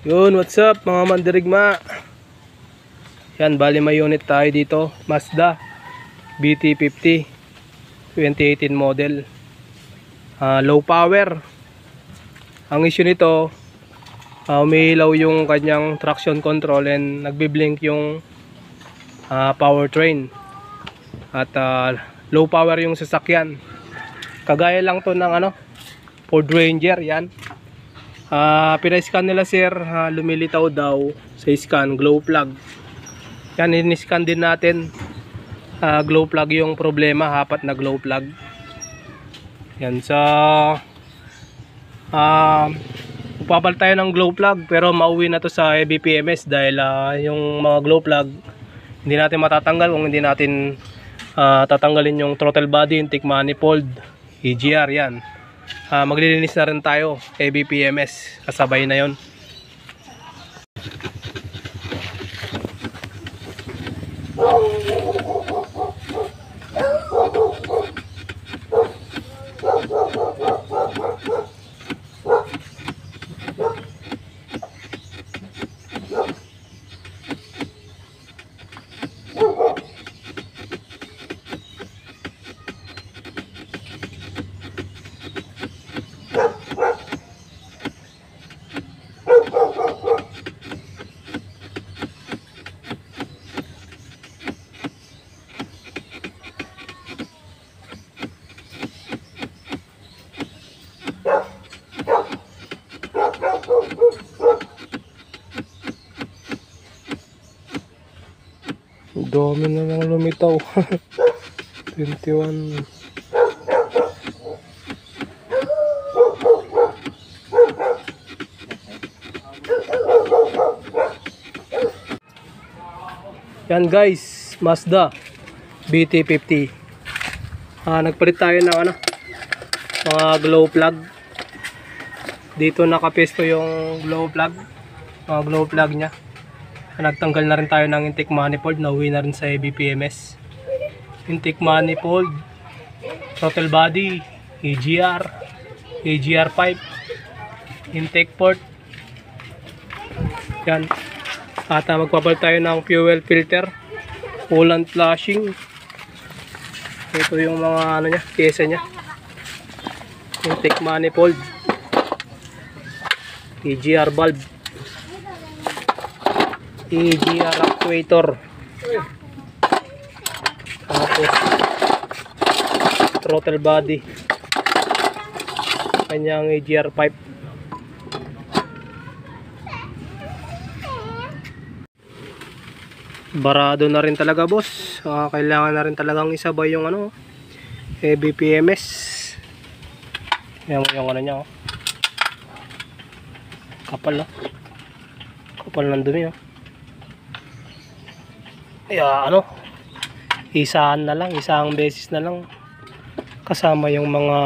Yun, what's up mga mandirigma? Yan, bali may unit tayo dito, Mazda BT50 2018 model. Low power. Ang issue nito, umiilaw yung kanyang traction control and nagbi-blink yung powertrain. At low power yung sasakyan. Kagaya lang to ng Ford Ranger, yan. Pina-scan nila sir, lumilitaw daw sa scan, glow plug. Yan, in-scan din natin. Glow plug yung problema, hapat na glow plug. Yan, upapal tayo ng glow plug pero mauwi na to sa ABPMS dahil yung mga glow plug hindi natin matatanggal kung hindi natin tatanggalin yung throttle body, intake manifold, EGR, yan. Maglilinis na rin tayo ABPMS, kasabay na yon. Dami na lang lumitaw. 21. Yan guys, Mazda BT50. Nagpalit tayo ng mga glow plug. Dito nakapesto yung glow plug, mga glow plug nya. Nagtanggal na rin tayo ng intake manifold, nauwi na rin sa ABPMS. Intake manifold, throttle body, EGR, EGR pipe, intake port. Yan. At magpapalit tayo ng fuel filter, coolant flushing. Ito yung mga nya, pyesa nya. Intake manifold, EGR valve, EGR actuator, tapos throttle body, kanyang EGR pipe. Barado na rin talaga boss. Kailangan na rin talagang isabay yung ABPMS. Yan yung nya kapal kapal ng dumi isahan na lang, isang beses na lang kasama yung mga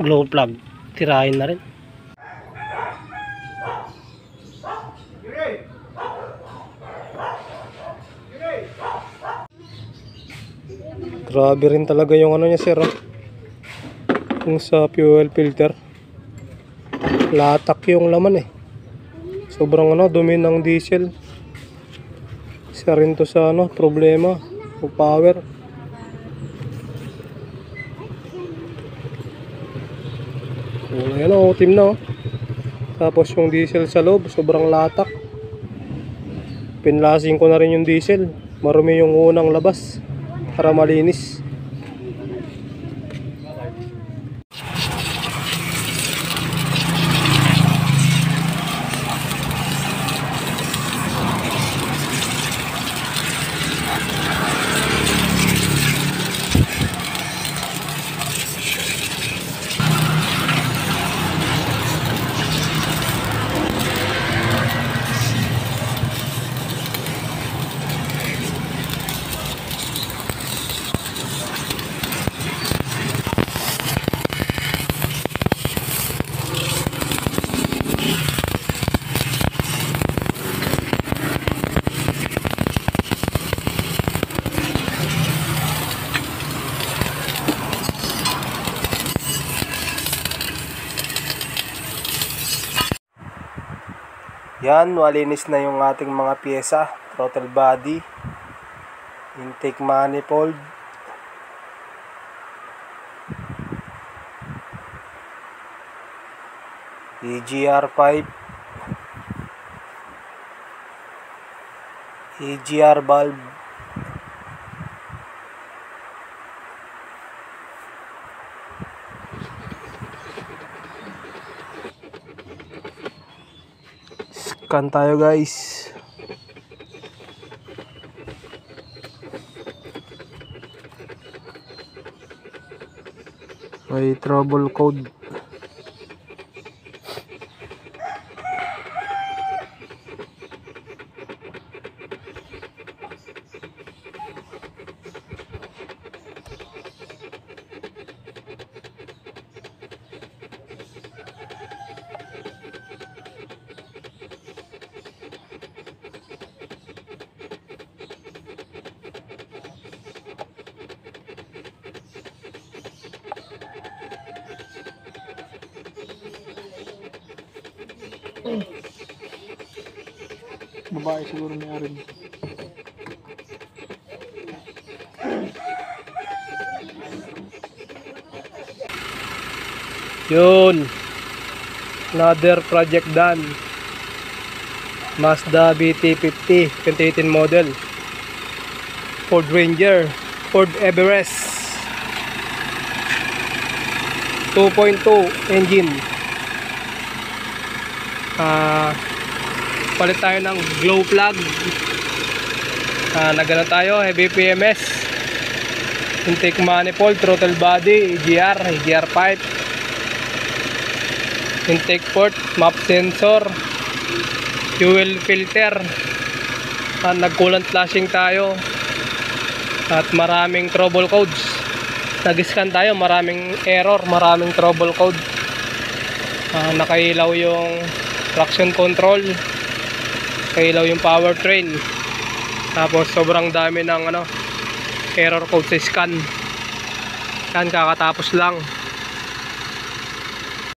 glow plug, tirahin na rin. Grabe rin talaga yung nya sir, yung sa fuel filter latak yung laman sobrang dumi ng diesel. Isa rin to sa problema o power. Ayan team na Tapos yung diesel sa loob sobrang latak. Pinlasing ko na rin yung diesel, marumi yung unang labas para malinis. Yan, malinis na yung ating mga pyesa. Throttle body, intake manifold, EGR pipe, EGR valve, scan tayo guys. May trouble code. Babae siguro may arin. Yun, another project done. Mazda BT50 2018 model, Ford Ranger, Ford Everest 2.2 engine. Palit tayo ng glow plug. Nagano tayo, heavy PMS, intake manifold, throttle body, EGR pipe, intake port, map sensor, fuel filter. Nag-coolant flashing tayo at maraming trouble codes. Nag-scan tayo, maraming error, maraming trouble code. Nakailaw yung traction control, nakailaw yung powertrain, tapos sobrang dami ng error code sa scan. Yan, kakatapos lang.